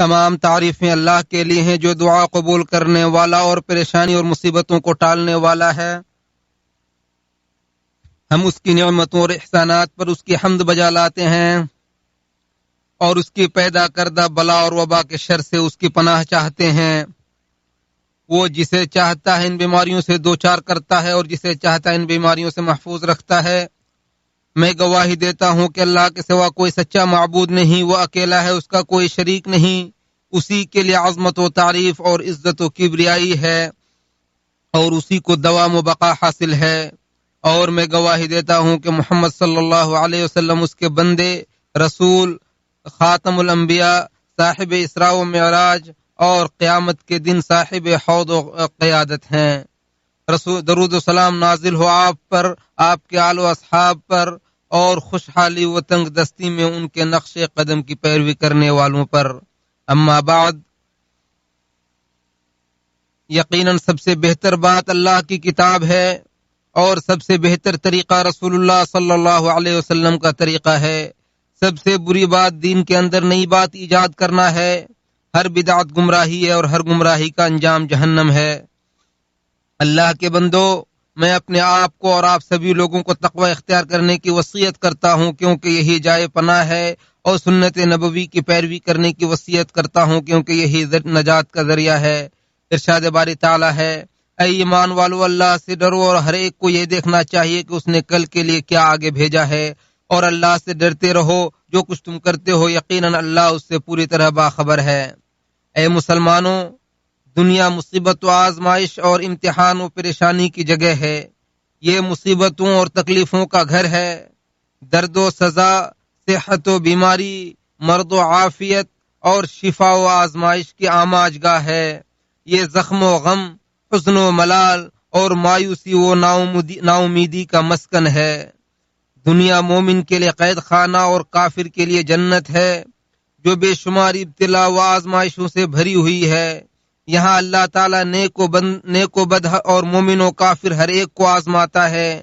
تمام تعریفیں اللہ کے لیے ہیں جو دعا قبول کرنے والا اور پریشانی اور مصیبتوں کو ٹالنے والا ہے۔ ہم اس کی نعمتوں اور احسانات پر اس کی حمد بجا لاتے ہیں اور اس کی پیدا کردہ بلا اور وبا کے شر سے اس کی پناہ چاہتے ہیں۔ وہ جسے چاہتا ہے ان بیماریوں سے دوچار کرتا ہے اور جسے چاہتا ہے ان بیماریوں سے محفوظ رکھتا ہے۔ میں گواہی دیتا ہوں کہ اللہ کے سوا کوئی سچا معبود نہیں، وہ اکیلا ہے، اس کا کوئی شریک نہیں، اسی کے لیے عظمت و تعریف اور عزت و کبریائی ہے اور اسی کو دوام و بقا حاصل ہے۔ اور میں گواہی دیتا ہوں کہ محمد صلی اللہ علیہ وسلم اس کے بندے، رسول، خاتم الانبیاء، صاحب اسراء و معراج اور قیامت کے دن صاحب حوض و قیادت ہیں۔ درود و سلام نازل ہو آپ پر، آپ کے آل و اصحاب پر اور خوشحالی و تنگ دستی میں ان کے نقش قدم کی پیروی کرنے والوں پر۔ اما بعد، یقیناً سب سے بہتر بات اللہ کی کتاب ہے اور سب سے بہتر طریقہ رسول اللہ صلی اللہ علیہ وسلم کا طریقہ ہے۔ سب سے بری بات دین کے اندر نئی بات ایجاد کرنا ہے۔ ہر بدعت گمراہی ہے اور ہر گمراہی کا انجام جہنم ہے۔ اللہ کے بندو، میں اپنے آپ کو اور آپ سبھی لوگوں کو تقوی اختیار کرنے کی وصیت کرتا ہوں کیونکہ یہی جائے پناہ ہے، اور سنت نبوی کی پیروی کرنے کی وصیت کرتا ہوں کیونکہ یہی نجات کا ذریعہ ہے۔ ارشاد باری تعالی ہے، اے ایمان والو اللہ سے ڈرو اور ہر ایک کو یہ دیکھنا چاہیے کہ اس نے کل کے لیے کیا آگے بھیجا ہے، اور اللہ سے ڈرتے رہو، جو کچھ تم کرتے ہو یقیناً اللہ اس سے پوری طرح باخبر ہے۔ اے مسلمانوں، دنیا مصیبت و آزمائش اور امتحان و پریشانی کی جگہ ہے۔ یہ مصیبتوں اور تکلیفوں کا گھر ہے۔ درد و سزا، صحت و بیماری، مرض و عافیت اور شفا و آزمائش کی آماج گاہ ہے۔ یہ زخم و غم، حزن و ملال اور مایوسی و ناامیدی کا مسکن ہے۔ دنیا مومن کے لیے قید خانہ اور کافر کے لیے جنت ہے جو بے شمار ابتلا و آزمائشوں سے بھری ہوئی ہے۔ یہاں اللہ تعالیٰ نیک و بد اور مومن و کافر ہر ایک کو آزماتا ہے۔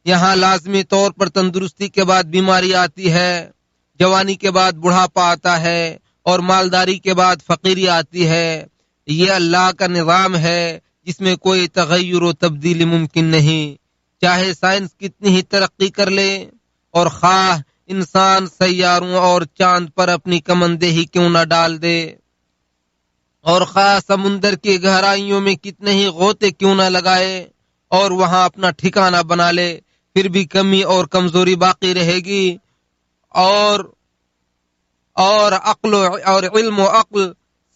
یہاں لازمی طور پر تندرستی کے بعد بیماری آتی ہے، جوانی کے بعد بڑھاپا آتا ہے اور مالداری کے بعد فقیری آتی ہے۔ یہ اللہ کا نظام ہے جس میں کوئی تغیر و تبدیلی ممکن نہیں، چاہے سائنس کتنی ہی ترقی کر لے اور خواہ انسان سیاروں اور چاند پر اپنی کمندہی کیوں نہ ڈال دے، اور خواہ سمندر کی گہرائیوں میں کتنے ہی غوطے کیوں نہ لگائے اور وہاں اپنا ٹھکانہ بنا لے، پھر بھی کمی اور کمزوری باقی رہے گی، اور عقل اور علم و عقل،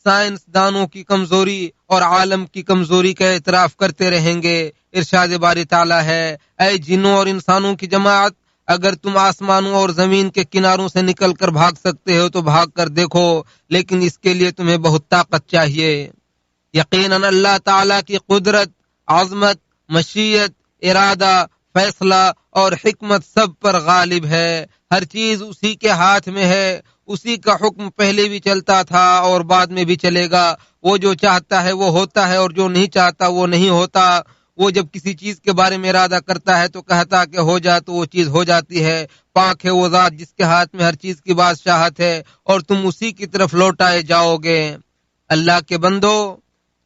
سائنس دانوں کی کمزوری اور عالم کی کمزوری کا اعتراف کرتے رہیں گے۔ ارشاد باری تعالی ہے، اے جنوں اور انسانوں کی جماعت، اگر تم آسمانوں اور زمین کے کناروں سے نکل کر بھاگ سکتے ہو تو بھاگ کر دیکھو، لیکن اس کے لیے تمہیں بہت طاقت چاہیے۔ یقیناً اللہ تعالیٰ کی قدرت، عظمت، مشیت، ارادہ، فیصلہ اور حکمت سب پر غالب ہے۔ ہر چیز اسی کے ہاتھ میں ہے۔ اسی کا حکم پہلے بھی چلتا تھا اور بعد میں بھی چلے گا۔ وہ جو چاہتا ہے وہ ہوتا ہے اور جو نہیں چاہتا وہ نہیں ہوتا۔ وہ جب کسی چیز کے بارے میں ارادہ کرتا ہے تو کہتا کہ ہو جا، تو وہ چیز ہو جاتی ہے۔ پاک ہے وہ ذات جس کے ہاتھ میں ہر چیز کی بادشاہت ہے اور تم اسی کی طرف لوٹائے جاؤ گے۔ اللہ کے بندو،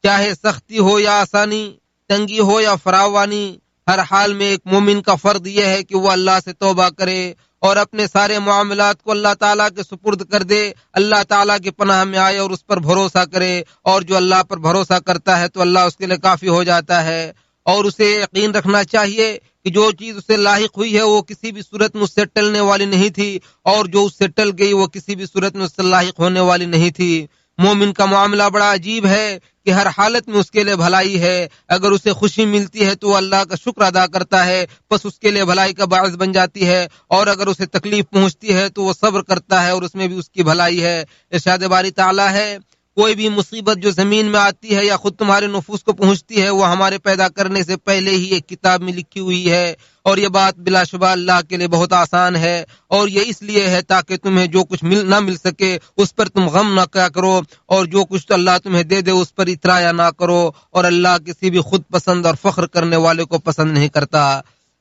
چاہے سختی ہو یا آسانی، تنگی ہو یا فراوانی، ہر حال میں ایک مومن کا فرض یہ ہے کہ وہ اللہ سے توبہ کرے اور اپنے سارے معاملات کو اللہ تعالیٰ کے سپرد کر دے، اللہ تعالیٰ کی پناہ میں آئے اور اس پر بھروسہ کرے، اور جو اللہ پر بھروسہ کرتا ہے تو اللہ اس کے لیے کافی ہو جاتا ہے۔ اور اسے یقین رکھنا چاہیے کہ جو چیز اسے لاحق ہوئی ہے وہ کسی بھی صورت میں اس سے ٹلنے والی نہیں تھی، اور جو اس سے ٹل گئی وہ کسی بھی صورت میں اس سے لاحق ہونے والی نہیں تھی۔ مومن کا معاملہ بڑا عجیب ہے کہ ہر حالت میں اس کے لیے بھلائی ہے۔ اگر اسے خوشی ملتی ہے تو وہ اللہ کا شکر ادا کرتا ہے، بس اس کے لیے بھلائی کا باعث بن جاتی ہے، اور اگر اسے تکلیف پہنچتی ہے تو وہ صبر کرتا ہے اور اس میں بھی اس کی بھلائی ہے۔ ارشاد باری تعالی ہے، کوئی بھی مصیبت جو زمین میں آتی ہے یا خود تمہارے نفوس کو پہنچتی ہے وہ ہمارے پیدا کرنے سے پہلے ہی ایک کتاب میں لکھی ہوئی ہے، اور یہ بات بلا شبہ اللہ کے لیے بہت آسان ہے، اور یہ اس لیے ہے تاکہ تمہیں جو کچھ نہ مل سکے اس پر تم غم نہ کیا کرو، اور جو کچھ اللہ تمہیں دے دے اس پر اترایا نہ کرو، اور اللہ کسی بھی خود پسند اور فخر کرنے والے کو پسند نہیں کرتا۔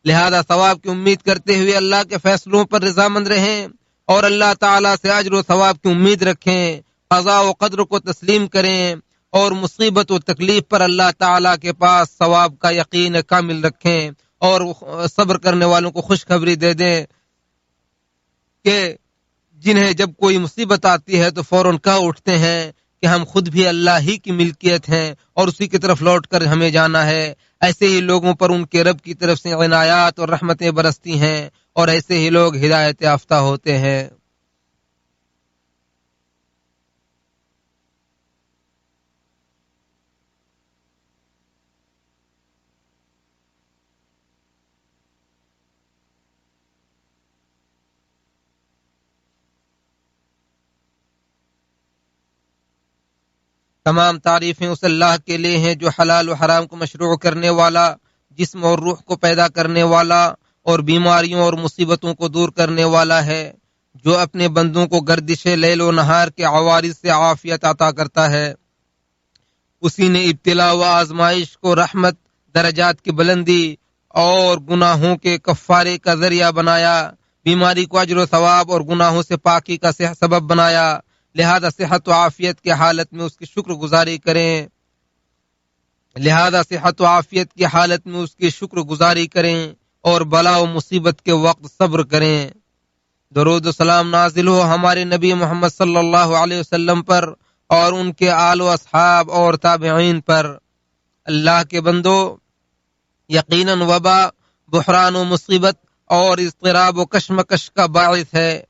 لہذا ثواب کی امید کرتے ہوئے اللہ کے فیصلوں پر رضامند رہیں اور اللہ تعالیٰ سے اجر و ثواب کی امید رکھیں، قضاء و قدر کو تسلیم کریں اور مصیبت و تکلیف پر اللہ تعالیٰ کے پاس ثواب کا یقین کامل رکھیں اور صبر کرنے والوں کو خوشخبری دے دیں کہ جنہیں جب کوئی مصیبت آتی ہے تو فوراً کہہ اٹھتے ہیں کہ ہم خود بھی اللہ ہی کی ملکیت ہیں اور اسی کی طرف لوٹ کر ہمیں جانا ہے۔ ایسے ہی لوگوں پر ان کے رب کی طرف سے عنایات اور رحمتیں برستی ہیں اور ایسے ہی لوگ ہدایت یافتہ ہوتے ہیں۔ تمام تعریفیں اس اللہ کے لیے ہیں جو حلال و حرام کو مشروع کرنے والا، جسم اور روح کو پیدا کرنے والا اور بیماریوں اور مصیبتوں کو دور کرنے والا ہے، جو اپنے بندوں کو گردش لیل و نہار کے عوارض سے عافیت عطا کرتا ہے۔ اسی نے ابتلا و آزمائش کو رحمت، درجات کی بلندی اور گناہوں کے کفارے کا ذریعہ بنایا، بیماری کو اجر و ثواب اور گناہوں سے پاکی کا سبب بنایا، لہذا صحت و عافیت کی حالت میں اس کی شکر گزاری کریں اور بلا و مصیبت کے وقت صبر کریں۔ درود و سلام نازل ہو ہمارے نبی محمد صلی اللہ علیہ وسلم پر اور ان کے آل و اصحاب اور تابعین پر۔ اللہ کے بندو، یقیناً وبا، بحران و مصیبت اور اضطراب و کشمکش کا باعث ہے،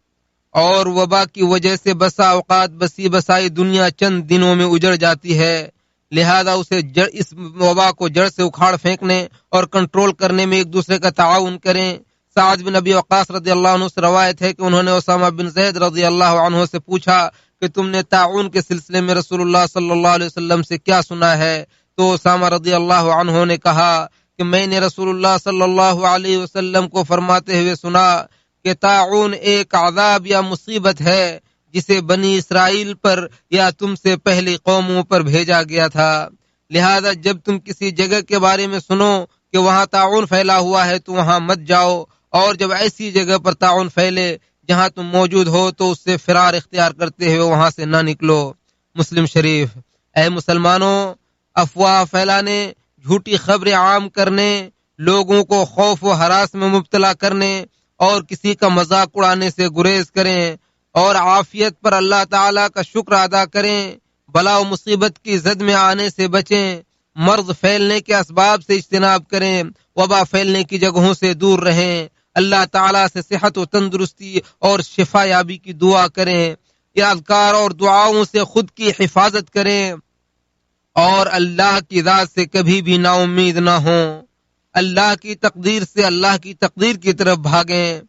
اور وبا کی وجہ سے بسا اوقات بسائی دنیا چند دنوں میں اجڑ جاتی ہے، لہذا اس وبا کو جڑ سے اکھاڑ پھینکنے اور کنٹرول کرنے میں ایک دوسرے کا تعاون کریں۔ سعد بن ابی وقاص رضی اللہ عنہ سے روایت ہے کہ انہوں نے اسامہ بن زید رضی اللہ عنہ سے پوچھا کہ تم نے تعاون کے سلسلے میں رسول اللہ صلی اللہ علیہ وسلم سے کیا سنا ہے؟ تو اسامہ رضی اللہ عنہ نے کہا کہ میں نے رسول اللہ صلی اللہ علیہ وسلم کو فرماتے ہوئے سنا کہ تعاون ایک عذاب یا مصیبت ہے جسے بنی اسرائیل پر یا تم سے پہلی قوموں پر بھیجا گیا تھا، لہذا جب تم کسی جگہ کے بارے میں سنو کہ وہاں تعاون پھیلا ہوا ہے تو وہاں مت جاؤ، اور جب ایسی جگہ پر تعاون پھیلے جہاں تم موجود ہو تو اس سے فرار اختیار کرتے ہوئے وہاں سے نہ نکلو۔ مسلم شریف۔ اے مسلمانوں، افواہ پھیلانے، جھوٹی خبریں عام کرنے، لوگوں کو خوف و ہراس میں مبتلا کرنے اور کسی کا مذاق اڑانے سے گریز کریں اور عافیت پر اللہ تعالیٰ کا شکر ادا کریں، بلا و مصیبت کی زد میں آنے سے بچیں، مرض پھیلنے کے اسباب سے اجتناب کریں، وبا پھیلنے کی جگہوں سے دور رہیں، اللہ تعالیٰ سے صحت و تندرستی اور شفا یابی کی دعا کریں، یا اذکار اور دعاؤں سے خود کی حفاظت کریں اور اللہ کی ذات سے کبھی بھی نا امید نہ ہوں۔ اللہ کی تقدیر سے اللہ کی تقدیر کی طرف بھاگیں،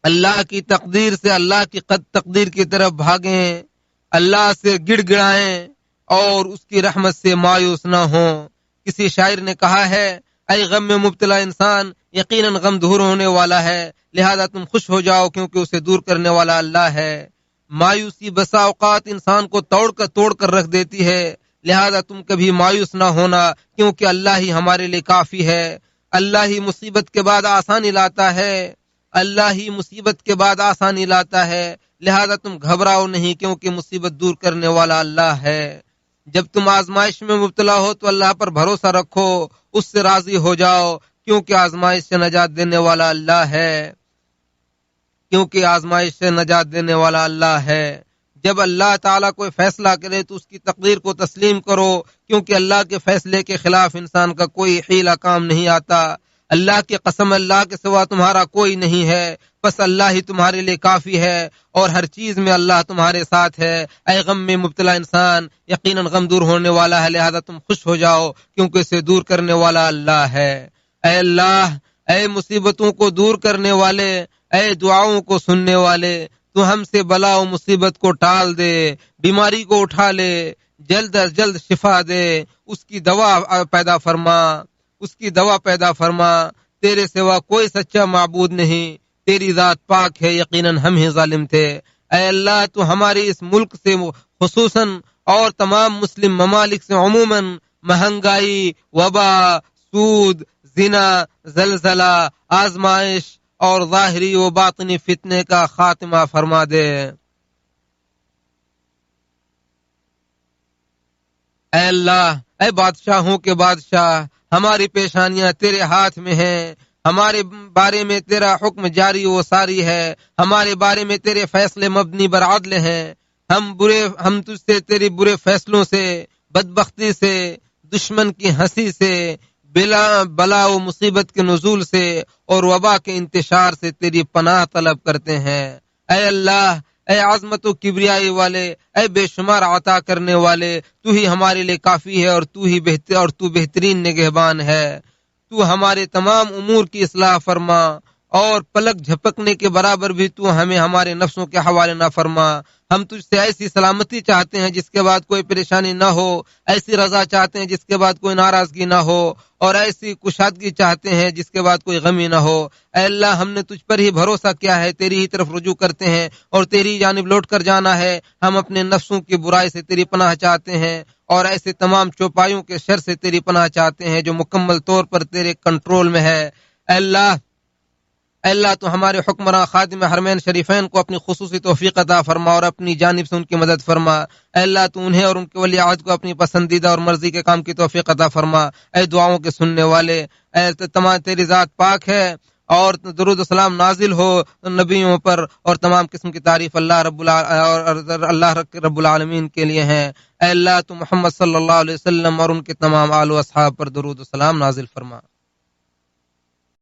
اللہ کی تقدیر سے اللہ کی تقدیر کی طرف بھاگیں، اللہ سے گڑ گڑائیں اور اس کی رحمت سے مایوس نہ ہوں۔ کسی شاعر نے کہا ہے، اے غم میں مبتلا انسان، یقیناً غم دور ہونے والا ہے، لہذا تم خوش ہو جاؤ کیونکہ اسے دور کرنے والا اللہ ہے۔ مایوسی بسا اوقات انسان کو توڑ کر رکھ دیتی ہے، لہذا تم کبھی مایوس نہ ہونا کیونکہ اللہ ہی ہمارے لیے کافی ہے۔ اللہ ہی مصیبت کے بعد آسانی لاتا ہے، اللہ ہی مصیبت کے بعد آسانی لاتا ہے، لہذا تم گھبراؤ نہیں کیونکہ مصیبت دور کرنے والا اللہ ہے۔ جب تم آزمائش میں مبتلا ہو تو اللہ پر بھروسہ رکھو، اس سے راضی ہو جاؤ کیونکہ آزمائش سے نجات دینے والا اللہ ہے، کیونکہ آزمائش سے نجات دینے والا اللہ ہے۔ جب اللہ تعالیٰ کوئی فیصلہ کرے تو اس کی تقدیر کو تسلیم کرو کیونکہ اللہ کے فیصلے کے خلاف انسان کا کوئی حیلہ کام نہیں آتا۔ اللہ کی قسم، اللہ کے سوا تمہارا کوئی نہیں ہے، بس اللہ ہی تمہارے لیے کافی ہے اور ہر چیز میں اللہ تمہارے ساتھ ہے۔ اے غم میں مبتلا انسان، یقیناً غم دور ہونے والا ہے، لہذا تم خوش ہو جاؤ کیونکہ اسے دور کرنے والا اللہ ہے۔ اے اللہ، اے مصیبتوں کو دور کرنے والے، اے دعاؤں کو سننے والے، تو ہم سے بلا و مصیبت کو ٹال دے، بیماری کو اٹھا لے، جلد از جلد شفا دے، اس کی دوا پیدا فرما، تیرے سوا کوئی سچا معبود نہیں، تیری ذات پاک ہے، یقیناً ہم ہی ظالم تھے۔ اے اللہ، تو ہمارے اس ملک سے خصوصاً اور تمام مسلم ممالک سے عموماً مہنگائی، وبا، سود، زنا، زلزلہ، آزمائش اور ظاہری و باطنی فتنے کا خاتمہ فرما دے۔ اے اللہ، اے بادشاہوں کے بادشاہ، ہماری پیشانیاں تیرے ہاتھ میں ہیں، ہمارے بارے میں تیرا حکم جاری و ساری ہے، ہمارے بارے میں تیرے فیصلے مبنی بر عدل ہیں، ہم تجھ سے تیری برے فیصلوں سے، بدبختی سے، دشمن کی ہنسی سے، بلا و مصیبت کے نزول سے اور وبا کے انتشار سے تیری پناہ طلب کرتے ہیں۔ اے اللہ، اے عظمت و کبریائی والے، اے بے شمار عطا کرنے والے، تو ہی ہمارے لیے کافی ہے اور تو بہترین نگہبان ہے۔ تو ہمارے تمام امور کی اصلاح فرما اور پلک جھپکنے کے برابر بھی تو ہمیں ہمارے نفسوں کے حوالے نہ فرما۔ ہم تجھ سے ایسی سلامتی چاہتے ہیں جس کے بعد کوئی پریشانی نہ ہو، ایسی رضا چاہتے ہیں جس کے بعد کوئی ناراضگی نہ ہو، اور ایسی کشادگی چاہتے ہیں جس کے بعد کوئی غمی نہ ہو۔ اے اللہ، ہم نے تجھ پر ہی بھروسہ کیا ہے، تیری ہی طرف رجوع کرتے ہیں اور تیری جانب لوٹ کر جانا ہے۔ ہم اپنے نفسوں کی برائی سے تیری پناہ چاہتے ہیں اور ایسے تمام چوپایوں کے شر سے تیری پناہ چاہتے ہیں جو مکمل طور پر تیرے کنٹرول میں ہے۔ اے اللہ تو ہمارے حکمراں خادم حرمین شریفین کو اپنی خصوصی توفیق عطا فرما اور اپنی جانب سے ان کی مدد فرما۔ اے اللہ تو انہیں اور ان کے ولی عہد کو اپنی پسندیدہ اور مرضی کے کام کی توفیق عطا فرما۔ اے دعاؤں کے سننے والے، اے تمام تیری ذات پاک ہے اور درود و سلام نازل ہو نبیوں پر، اور تمام قسم کی تعریف اللہ رب العالمین کے لیے ہیں۔ اے اللہ تو محمد صلی اللہ علیہ وسلم اور ان کے تمام آل و اصحاب پر درود و سلام نازل فرما۔